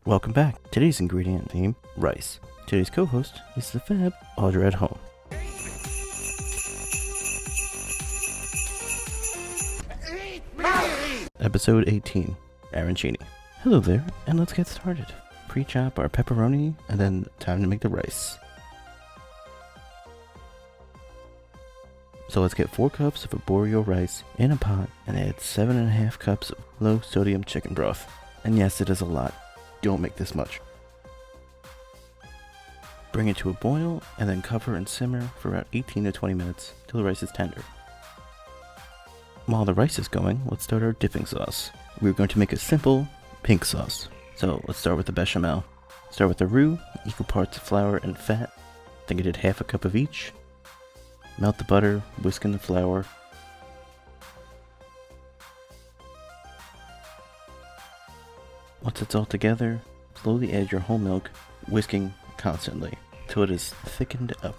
Welcome back. Today's ingredient theme, rice. Today's co-host is the fab Audra at home. Episode 18, Arancini. Hello there, and let's get started. Pre-chop our pepperoni, and then time to make the rice. So let's get 4 cups of arborio rice in a pot and add 7.5 cups of low sodium chicken broth. And yes, it is a lot. Don't make this much. Bring it to a boil and then cover and simmer for about 18 to 20 minutes till the rice is tender. While the rice is going, let's start our dipping sauce. We're going to make a simple pink sauce. So let's start with the bechamel. Start with the roux, equal parts of flour and fat. I think I did half a cup of each. Melt the butter, whisk in the flour. Once it's all together, slowly add your whole milk, whisking constantly till it is thickened up.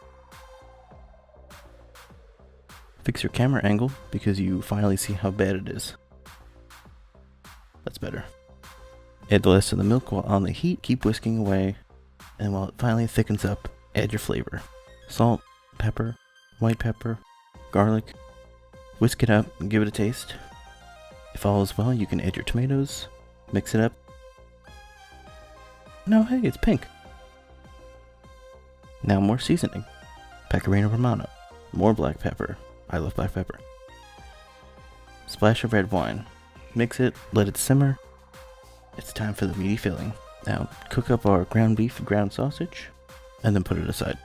Fix your camera angle because you finally see how bad it is. That's better. Add the rest of the milk while on the heat, keep whisking away, and while it finally thickens up, add your flavor. Salt, pepper, white pepper, garlic. Whisk it up and give it a taste. If all is well, you can add your tomatoes, mix it up. No, hey, it's pink. Now more seasoning. Pecorino Romano, more black pepper. I love black pepper. Splash of red wine. Mix it, let it simmer. It's time for the meaty filling. Now, cook up our ground beef and ground sausage, and then put it aside.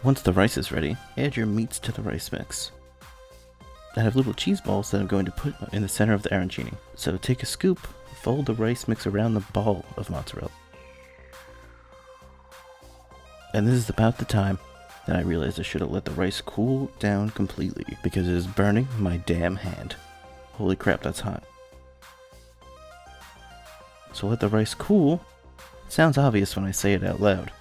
Once the rice is ready, add your meats to the rice mix. I have little cheese balls that I'm going to put in the center of the arancini. So take a scoop, fold the rice mix around the ball of mozzarella. And this is about the time that I realized I should have let the rice cool down completely because it is burning my damn hand. Holy crap, that's hot. So let the rice cool. It sounds obvious when I say it out loud.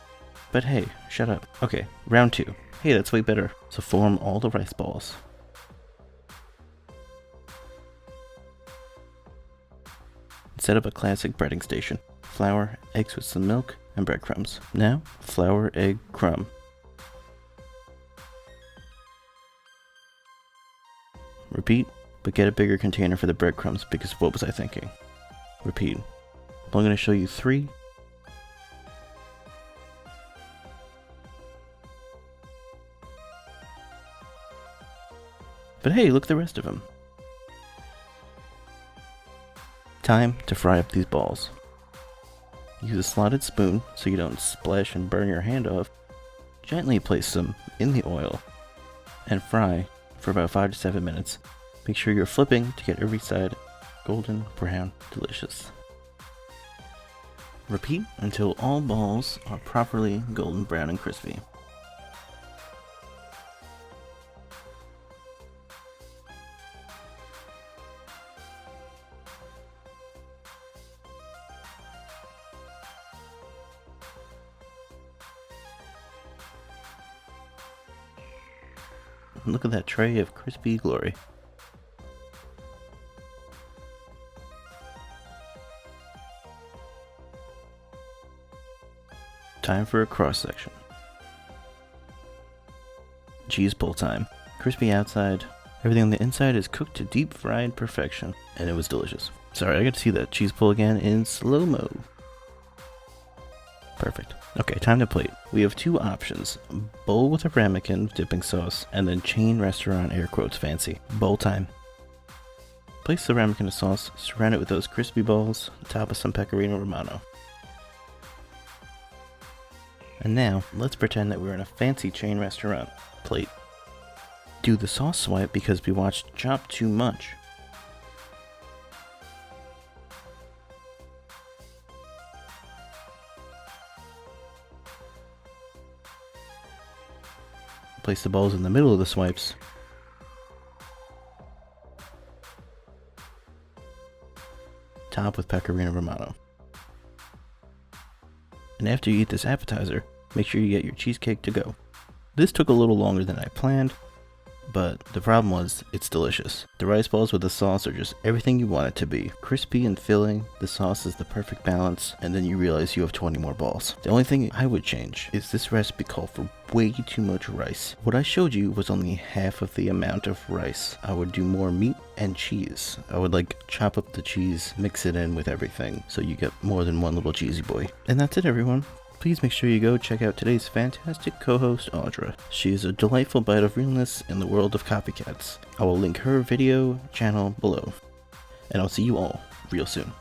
But hey, shut up. Okay, round 2. Hey, that's way better. So form all the rice balls. Set up a classic breading station. Flour, eggs with some milk, and breadcrumbs. Now, flour, egg, crumb. Repeat, but get a bigger container for the breadcrumbs because what was I thinking? Repeat. I'm going to show you 3. But hey, look at the rest of them. Time to fry up these balls. Use a slotted spoon so you don't splash and burn your hand off. Gently place them in the oil and fry for about 5 to 7 minutes. Make sure you're flipping to get every side golden brown delicious. Repeat until all balls are properly golden brown and crispy. Look at that tray of crispy glory. Time for a cross section. Cheese pull time. Crispy outside. Everything on the inside is cooked to deep fried perfection. And it was delicious. Sorry, I got to see that cheese pull again in slow-mo. Perfect. Okay, time to plate. We have 2 options. Bowl with a ramekin dipping sauce, and then chain restaurant air quotes fancy. Bowl time. Place the ramekin sauce, surround it with those crispy balls, top with some pecorino romano. And now, let's pretend that we're in a fancy chain restaurant. Plate. Do the sauce swipe because we watched Chop too much. Place the balls in the middle of the swipes. Top with pecorino romano. And after you eat this appetizer, make sure you get your cheesecake to go. This took a little longer than I planned, but the problem was, it's delicious. The rice balls with the sauce are just everything you want it to be. Crispy and filling, the sauce is the perfect balance, and then you realize you have 20 more balls. The only thing I would change is this recipe called for way too much rice. What I showed you was only half of the amount of rice. I would do more meat and cheese. I would like chop up the cheese, mix it in with everything, so you get more than one little cheesy boy. And that's it, everyone. Please make sure you go check out today's fantastic co-host, Audra. She is a delightful bite of realness in the world of copycats. I will link her video channel below. And I'll see you all real soon.